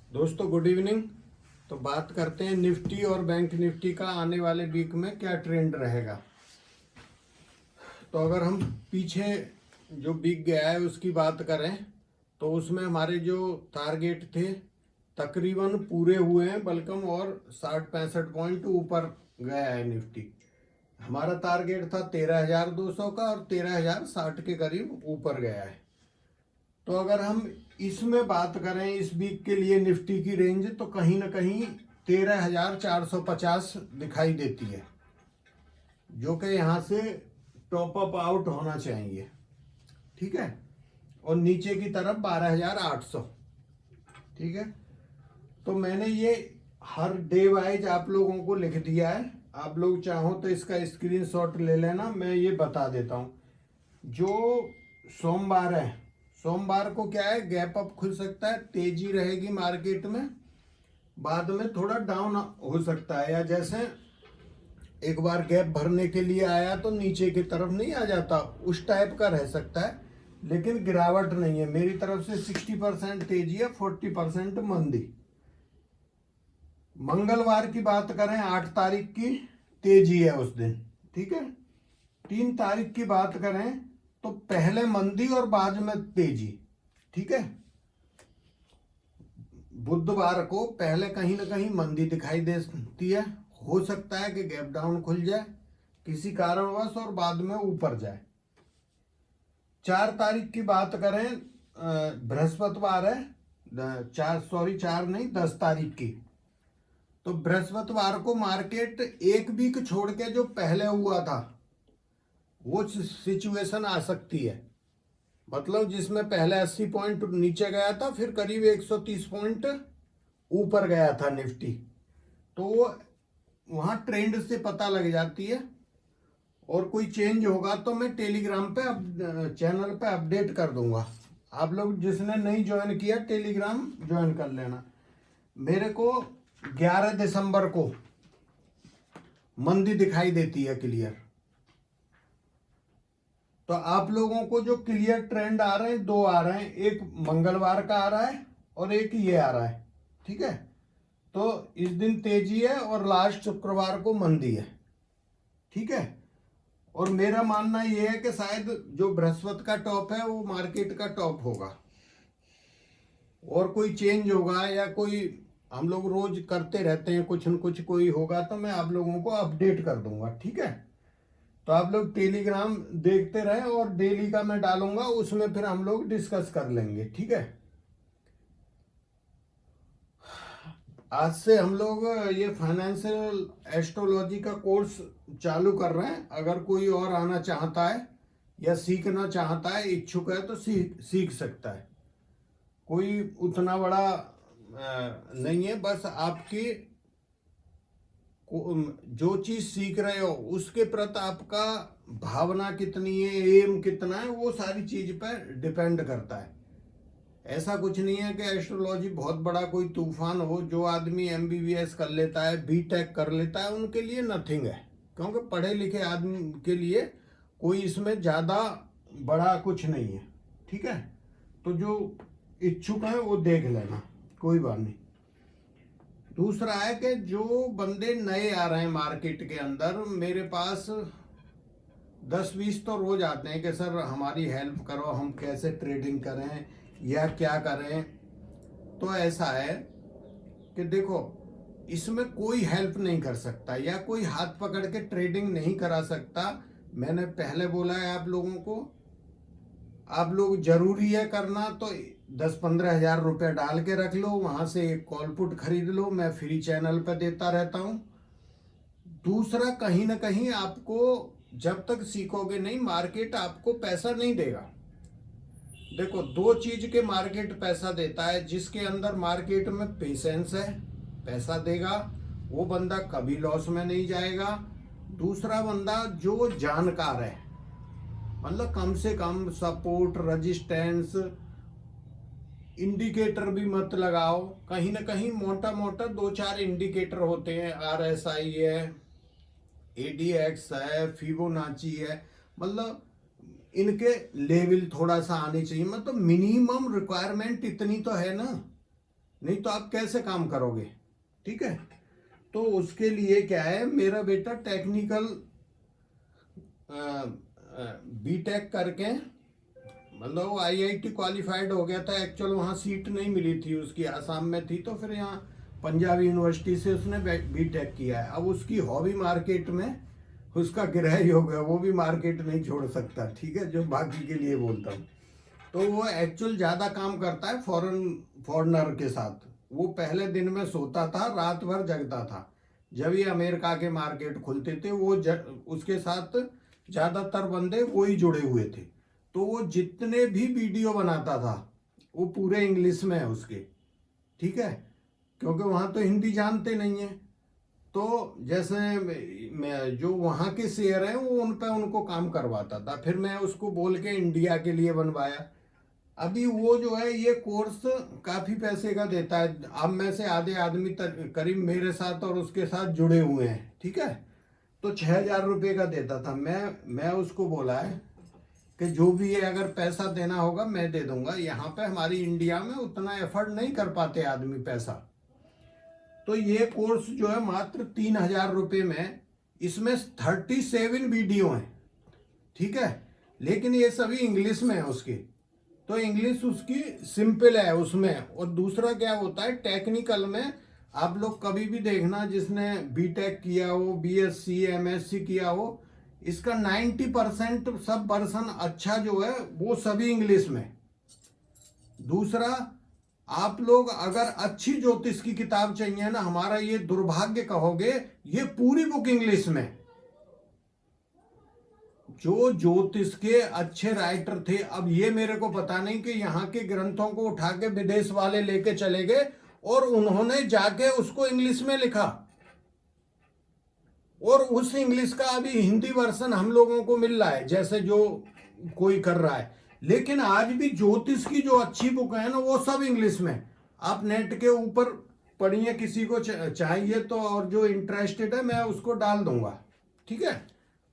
दोस्तों good evening. तो बात करते हैं निफ्टी और बैंक निफ्टी का आने वाले वीक में क्या ट्रेंड रहेगा। तो अगर हम पीछे जो वीक गया है उसकी बात करें तो उसमें हमारे जो टारगेट थे तकरीबन पूरे हुए हैं, बल्कि और 60-65 पॉइंट ऊपर गया है निफ्टी। हमारा टारगेट था 13,200 का और 13,060 के करीब ऊपर गया है। तो अगर हम इसमें बात करें इस वीक के लिए निफ्टी की रेंज तो कहीं ना कहीं 13,450 दिखाई देती है, जो कि यहाँ से टॉप अप आउट होना चाहिए। ठीक है, और नीचे की तरफ 12,800। ठीक है, तो मैंने ये हर डे वाइज आप लोगों को लिख दिया है। आप लोग चाहो तो इसका स्क्रीनशॉट ले लेना, मैं ये बता देता हूँ। जो सोमवार है, सोमवार को क्या है, गैप अप खुल सकता है, तेजी रहेगी मार्केट में, बाद में थोड़ा डाउन हो सकता है, या जैसे एक बार गैप भरने के लिए आया तो नीचे की तरफ नहीं आ जाता, उस टाइप का रह सकता है। लेकिन गिरावट नहीं है, मेरी तरफ से 60% तेजी है, 40% मंदी। मंगलवार की बात करें 8 तारीख की, तेजी है उस दिन। ठीक है, 3 तारीख की बात करें तो पहले मंदी और बाद में तेजी। ठीक है, बुधवार को पहले कहीं ना कहीं मंदी दिखाई देती है, हो सकता है कि गैप डाउन खुल जाए किसी कारणवश और बाद में ऊपर जाए। 4 तारीख की बात करें, बृहस्पतिवार है, 4 नहीं 10 तारीख की। तो बृहस्पतिवार को मार्केट एक वीक छोड़ के जो पहले हुआ था वो सिचुएशन आ सकती है, मतलब जिसमें पहले 80 पॉइंट नीचे गया था, फिर करीब 130 पॉइंट ऊपर गया था निफ्टी। तो वहाँ ट्रेंड से पता लग जाती है, और कोई चेंज होगा तो मैं टेलीग्राम पे चैनल पे अपडेट कर दूंगा। आप लोग जिसने नहीं ज्वाइन किया टेलीग्राम ज्वाइन कर लेना। मेरे को 11 दिसंबर को मंदी दिखाई देती है क्लियर। तो आप लोगों को जो क्लियर ट्रेंड आ रहे हैं, दो आ रहे हैं, एक मंगलवार का आ रहा है और एक ये आ रहा है। ठीक है, तो इस दिन तेजी है और लास्ट शुक्रवार को मंदी है। ठीक है, और मेरा मानना यह है कि शायद जो बृहस्पति का टॉप है वो मार्केट का टॉप होगा, और कोई चेंज होगा या कोई, हम लोग रोज करते रहते हैं कुछ न कुछ, कोई होगा तो मैं आप लोगों को अपडेट कर दूंगा। ठीक है, तो आप लोग टेलीग्राम देखते रहे और डेली का मैं डालूंगा, उसमें फिर हम लोग डिस्कस कर लेंगे। ठीक है, आज से हम लोग ये फाइनेंशियल एस्ट्रोलॉजी का कोर्स चालू कर रहे हैं। अगर कोई और आना चाहता है या सीखना चाहता है, इच्छुक है, तो सीख सकता है। कोई उतना बड़ा नहीं है, बस आपकी जो चीज सीख रहे हो उसके प्रति आपका भावना कितनी है, एम कितना है, वो सारी चीज पर डिपेंड करता है। ऐसा कुछ नहीं है कि एस्ट्रोलॉजी बहुत बड़ा कोई तूफान हो। जो आदमी एमबीबीएस कर लेता है, बीटेक कर लेता है, उनके लिए नथिंग है, क्योंकि पढ़े लिखे आदमी के लिए कोई इसमें ज़्यादा बड़ा कुछ नहीं है। ठीक है, तो जो इच्छुक है वो देख लेना, कोई बात नहीं। दूसरा है कि जो बंदे नए आ रहे हैं मार्केट के अंदर, मेरे पास 10-20 तो रोज आते हैं कि सर हमारी हेल्प करो, हम कैसे ट्रेडिंग करें या क्या करें। तो ऐसा है कि देखो, इसमें कोई हेल्प नहीं कर सकता या कोई हाथ पकड़ के ट्रेडिंग नहीं करा सकता। मैंने पहले बोला है आप लोगों को, आप लोग जरूरी है करना तो 10-15 हजार रुपये डाल के रख लो, वहां से एक कॉल पुट खरीद लो, मैं फ्री चैनल पर देता रहता हूं। दूसरा, कहीं ना कहीं आपको जब तक सीखोगे नहीं, मार्केट आपको पैसा नहीं देगा। देखो, दो चीज के मार्केट पैसा देता है, जिसके अंदर मार्केट में पेशेंस है पैसा देगा, वो बंदा कभी लॉस में नहीं जाएगा। दूसरा बंदा जो जानकार है, मतलब कम से कम सपोर्ट, रेजिस्टेंस, इंडिकेटर भी मत लगाओ। कहीं ना कहीं मोटा मोटा 2-4 इंडिकेटर होते हैं, RSI है, ADX है, फिबोनाची है, मतलब इनके लेवल थोड़ा सा आने चाहिए। मतलब मिनिमम रिक्वायरमेंट इतनी तो है ना नहीं तो आप कैसे काम करोगे। ठीक है, तो उसके लिए क्या है, मेरा बेटा टेक्निकल बीटेक करके, मतलब वो आईआईटी क्वालिफाइड हो गया था। एक्चुअल वहाँ सीट नहीं मिली थी उसकी, आसाम में थी, तो फिर यहाँ पंजाब यूनिवर्सिटी से उसने बीटेक किया है। अब उसकी हॉबी मार्केट में उसका गिरह ही हो गया, वो भी मार्केट नहीं छोड़ सकता। ठीक है, जो बाकी के लिए बोलता हूँ, तो वो एक्चुअल ज़्यादा काम करता है फॉरेनर के साथ। वो पहले दिन में सोता था, रात भर जगता था। जब ये अमेरिका के मार्केट खुलते थे वो उसके साथ ज़्यादातर बंदे वो ही जुड़े हुए थे। तो वो जितने भी वीडियो बनाता था वो पूरे इंग्लिश में है उसके। ठीक है, क्योंकि वहाँ तो हिंदी जानते नहीं है। तो जैसे मैं जो वहाँ के शेयर हैं वो उन पे उनको काम करवाता था, फिर मैं उसको बोल के इंडिया के लिए बनवाया। अभी वो जो है ये कोर्स काफ़ी पैसे का देता है। अब में से आधे आदमी करीब मेरे साथ और उसके साथ जुड़े हुए हैं। ठीक है, तो 6,000 रुपये का देता था। मैं उसको बोला है कि जो भी है अगर पैसा देना होगा मैं दे दूंगा। यहाँ पे हमारी इंडिया में उतना एफर्ट नहीं कर पाते आदमी पैसा। तो ये कोर्स जो है मात्र 3,000 रुपये में, इसमें 37 वीडियो हैं। ठीक है, लेकिन ये सभी इंग्लिश में है उसकी, तो इंग्लिश उसकी सिंपल है उसमें। और दूसरा क्या होता है, टेक्निकल में आप लोग कभी भी देखना जिसने बीटेक किया हो, बीएससी एमएससी किया हो, इसका 90% सब वर्सन अच्छा जो है वो सभी इंग्लिश में। दूसरा, आप लोग अगर अच्छी ज्योतिष की किताब चाहिए ना, हमारा ये दुर्भाग्य कहोगे, ये पूरी बुक इंग्लिश में। जो ज्योतिष के अच्छे राइटर थे, अब ये मेरे को पता नहीं कि यहाँ के ग्रंथों को उठा के विदेश वाले लेके चले गए और उन्होंने जाके उसको इंग्लिश में लिखा, और उस इंग्लिश का अभी हिंदी वर्जन हम लोगों को मिल रहा है, जैसे जो कोई कर रहा है। लेकिन आज भी ज्योतिष की जो अच्छी बुक है ना वो सब इंग्लिश में। आप नेट के ऊपर पढ़िए, किसी को चाहिए तो, और जो इंटरेस्टेड है मैं उसको डाल दूंगा। ठीक है,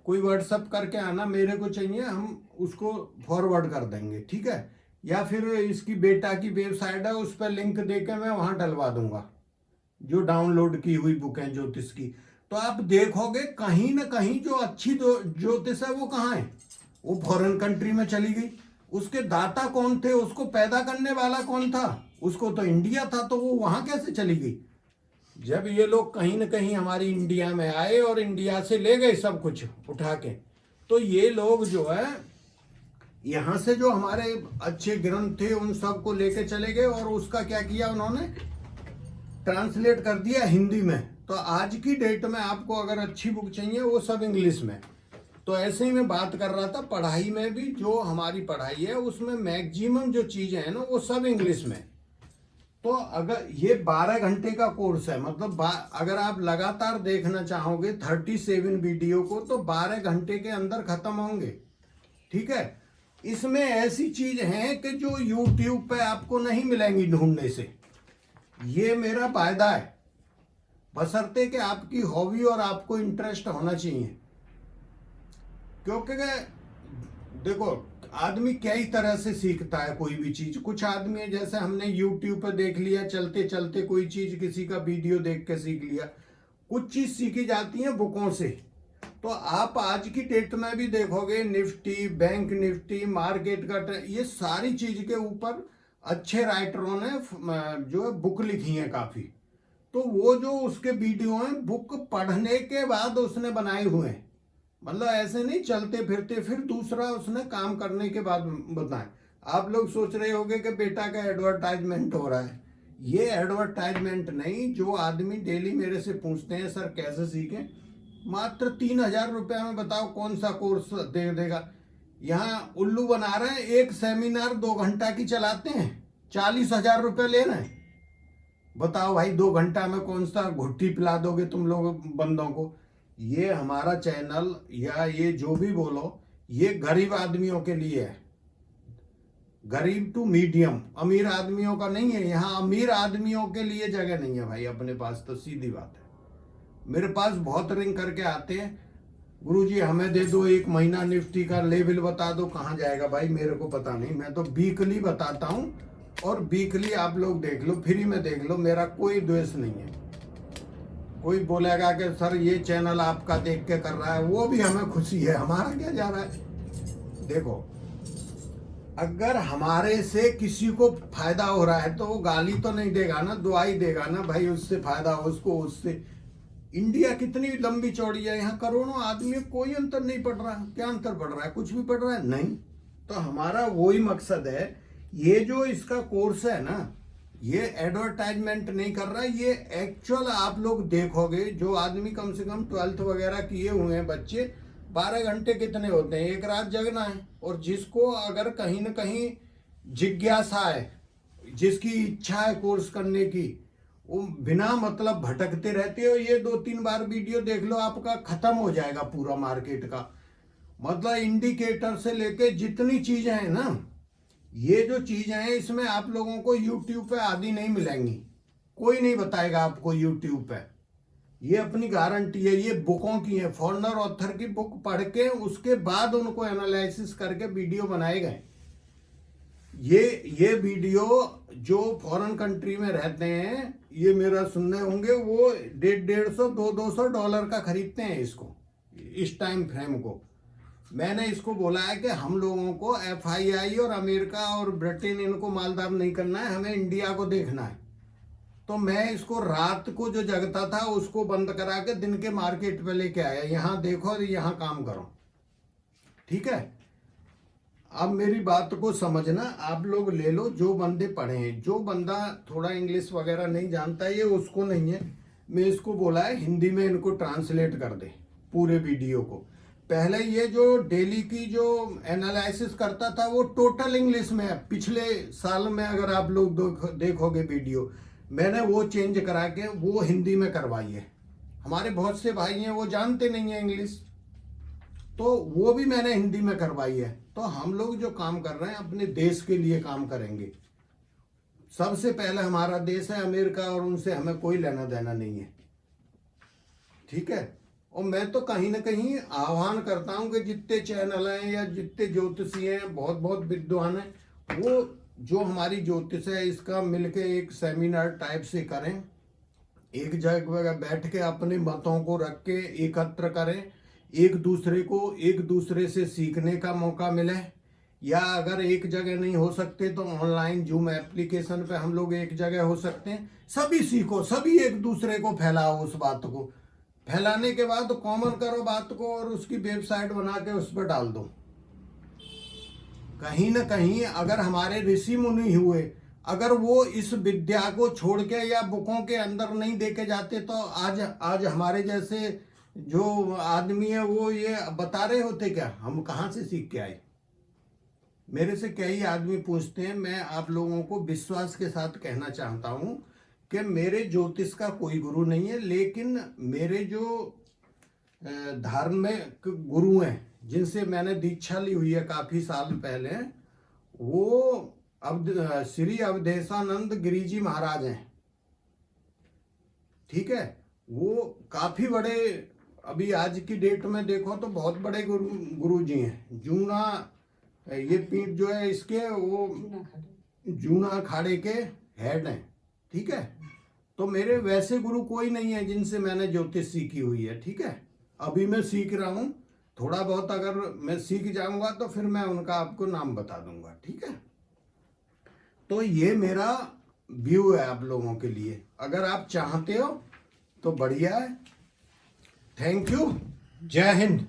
कोई व्हाट्सअप करके आना, मेरे को चाहिए, हम उसको फॉरवर्ड कर देंगे। ठीक है, या फिर इसकी बेटा की वेबसाइट है उस पर लिंक देके मैं वहाँ डलवा दूंगा जो डाउनलोड की हुई बुक है ज्योतिष की। तो आप देखोगे कहीं ना कहीं जो अच्छी ज्योतिष है वो कहाँ है, वो फॉरेन कंट्री में चली गई। उसके दाता कौन थे, उसको पैदा करने वाला कौन था, उसको तो इंडिया था, तो वो वहां कैसे चली गई। जब ये लोग कहीं ना कहीं हमारी इंडिया में आए और इंडिया से ले गए सब कुछ उठा के, तो ये लोग जो है यहाँ से जो हमारे अच्छे ग्रंथ थे उन सब को लेके चले गए, और उसका क्या किया उन्होंने, ट्रांसलेट कर दिया हिंदी में। तो आज की डेट में आपको अगर अच्छी बुक चाहिए वो सब इंग्लिश में। तो ऐसे ही मैं बात कर रहा था, पढ़ाई में भी जो हमारी पढ़ाई है उसमें मैक्सिमम जो चीज़ें हैं ना वो सब इंग्लिश में। तो अगर ये 12 घंटे का कोर्स है, मतलब अगर आप लगातार देखना चाहोगे 37 वीडियो को, तो 12 घंटे के अंदर खत्म होंगे। ठीक है, इसमें ऐसी चीज है कि जो YouTube पे आपको नहीं मिलेंगी ढूंढने से, ये मेरा फायदा है, बशर्ते कि आपकी हॉबी और आपको इंटरेस्ट होना चाहिए। क्योंकि देखो आदमी कई तरह से सीखता है कोई भी चीज। कुछ आदमी है जैसे हमने YouTube पे देख लिया, चलते चलते कोई चीज किसी का वीडियो देख के सीख लिया। कुछ चीज सीखी जाती है बुकों से। तो आप आज की डेट में भी देखोगे निफ्टी, बैंक निफ्टी, मार्केट का ये सारी चीज के ऊपर अच्छे राइटरों ने जो है बुक लिखी है काफी। तो वो जो उसके वीडियो हैं बुक पढ़ने के बाद उसने बनाए हुए हैं, मतलब ऐसे नहीं चलते फिरते फिर दूसरा उसने काम करने के बाद बताएं। आप लोग सोच रहे होंगे कि बेटा का एडवर्टाइजमेंट हो रहा है, ये एडवर्टाइजमेंट नहीं। जो आदमी डेली मेरे से पूछते हैं सर कैसे सीखें, मात्र 3,000 रुपये में बताओ कौन सा कोर्स दे देगा। यहाँ उल्लू बना रहे हैं, एक सेमिनार 2 घंटा की चलाते हैं, 40,000 रुपये ले रहे हैं। बताओ भाई 2 घंटा में कौन सा घुट्टी पिला दोगे तुम लोग बंदों को। ये हमारा चैनल या ये जो भी बोलो, ये गरीब आदमियों के लिए है, गरीब टू मीडियम, अमीर आदमियों का नहीं है। यहाँ अमीर आदमियों के लिए जगह नहीं है भाई अपने पास, तो सीधी बात है। मेरे पास बहुत रिंग करके आते हैं, गुरुजी हमें दे दो 1 महीना निफ्टी का लेवल बता दो, कहाँ जाएगा भाई मेरे को पता नहीं, मैं तो वीकली बताता हूँ और वीकली आप लोग देख लो, फ्री में देख लो, मेरा कोई द्वेष नहीं है। कोई बोलेगा कि सर ये चैनल आपका देख के कर रहा है, वो भी हमें खुशी है, हमारा क्या जा रहा है। देखो, अगर हमारे से किसी को फायदा हो रहा है तो वो गाली तो नहीं देगा ना, दुआई देगा ना, भाई उससे फायदा हो उसको, उससे। इंडिया कितनी लंबी चौड़ी है, यहाँ करोड़ों आदमी, कोई अंतर नहीं पड़ रहा। क्या अंतर पड़ रहा है? कुछ भी पड़ रहा है? नहीं। तो हमारा वही मकसद है, ये जो इसका कोर्स है ना, ये एडवर्टाइजमेंट नहीं कर रहा है, ये एक्चुअल आप लोग देखोगे, जो आदमी कम से कम 12th वगैरह किए हुए हैं बच्चे, 12 घंटे कितने होते हैं? एक रात जगना है। और जिसको अगर कहीं ना कहीं जिज्ञासा है, जिसकी इच्छा है कोर्स करने की, वो बिना मतलब भटकते रहते हो। ये 2-3 बार वीडियो देख लो, आपका खत्म हो जाएगा पूरा मार्केट का। मतलब इंडिकेटर से लेके जितनी चीजें हैं ना, ये जो चीजें हैं, इसमें आप लोगों को यूट्यूब पे आदि नहीं मिलेंगी, कोई नहीं बताएगा आपको यूट्यूब पे। ये अपनी गारंटी है। ये बुकों की है, फॉरेनर ऑथर की बुक पढ़ के उसके बाद उनको एनालिसिस करके वीडियो बनाए गए। ये वीडियो जो फॉरेन कंट्री में रहते हैं, ये मेरा सुनने होंगे, वो 150-200 का खरीदते हैं इसको, इस टाइम फ्रेम को। मैंने इसको बोला है कि हम लोगों को FII और अमेरिका और ब्रिटेन इनको मालदार नहीं करना है, हमें इंडिया को देखना है। तो मैं इसको रात को जो जगता था उसको बंद करा के दिन के मार्केट पे लेके आया, यहाँ देखो और यहाँ काम करो, ठीक है। अब मेरी बात को समझना, आप लोग ले लो जो बंदे पढ़े हैं। जो बंदा थोड़ा इंग्लिश वगैरह नहीं जानता, ये उसको नहीं है, मैं इसको बोला है हिंदी में इनको ट्रांसलेट कर दे पूरे वीडियो को। पहले ये जो डेली की जो एनालिसिस करता था वो टोटल इंग्लिश में है। पिछले साल में अगर आप लोग देखोगे वीडियो, मैंने वो चेंज करा के वो हिंदी में करवाई है। हमारे बहुत से भाई हैं वो जानते नहीं है इंग्लिश, तो वो भी मैंने हिंदी में करवाई है। तो हम लोग जो काम कर रहे हैं अपने देश के लिए काम करेंगे। सबसे पहले हमारा देश है अमेरिका, और उनसे हमें कोई लेना देना नहीं है, ठीक है। और मैं तो कहीं ना कहीं आह्वान करता हूं कि जितने चैनल हैं या जितने ज्योतिषी हैं, बहुत बहुत विद्वान हैं, वो जो हमारी ज्योतिष है इसका मिलके एक सेमिनार टाइप से करें, एक जगह बैठ के अपने मतों को रख के एकत्र करें, एक दूसरे से सीखने का मौका मिले। या अगर एक जगह नहीं हो सकते तो ऑनलाइन जूम एप्लीकेशन पे हम लोग एक जगह हो सकते हैं। सभी सीखो, सभी एक दूसरे को फैलाओ, उस बात को फैलाने के बाद कॉमन करो बात को, और उसकी वेबसाइट बना के उस पर डाल दो। कहीं ना कहीं अगर हमारे ऋषि मुनि हुए, अगर वो इस विद्या को छोड़ के या बुकों के अंदर नहीं देके जाते, तो आज हमारे जैसे जो आदमी है वो ये बता रहे होते क्या? हम कहाँ से सीख के आए? मेरे से कई आदमी पूछते हैं। मैं आप लोगों को विश्वास के साथ कहना चाहता हूँ कि मेरे ज्योतिष का कोई गुरु नहीं है, लेकिन मेरे जो धार्मिक गुरु हैं जिनसे मैंने दीक्षा ली हुई है काफी साल पहले, वो श्री अवधेशानंद गिरी जी महाराज हैं, ठीक है। वो काफी बड़े, अभी आज की डेट में देखो तो बहुत बड़े गुरु जी हैं। जूना, ये पीठ जो है इसके, वो जूना अखाड़े के हेड हैं, ठीक है। तो मेरे वैसे गुरु कोई नहीं है जिनसे मैंने ज्योतिष सीखी हुई है, ठीक है। अभी मैं सीख रहा हूँ थोड़ा बहुत, अगर मैं सीख जाऊंगा तो फिर मैं उनका आपको नाम बता दूंगा, ठीक है। तो ये मेरा व्यू है आप लोगों के लिए, अगर आप चाहते हो तो बढ़िया है। थैंक यू, जय हिंद।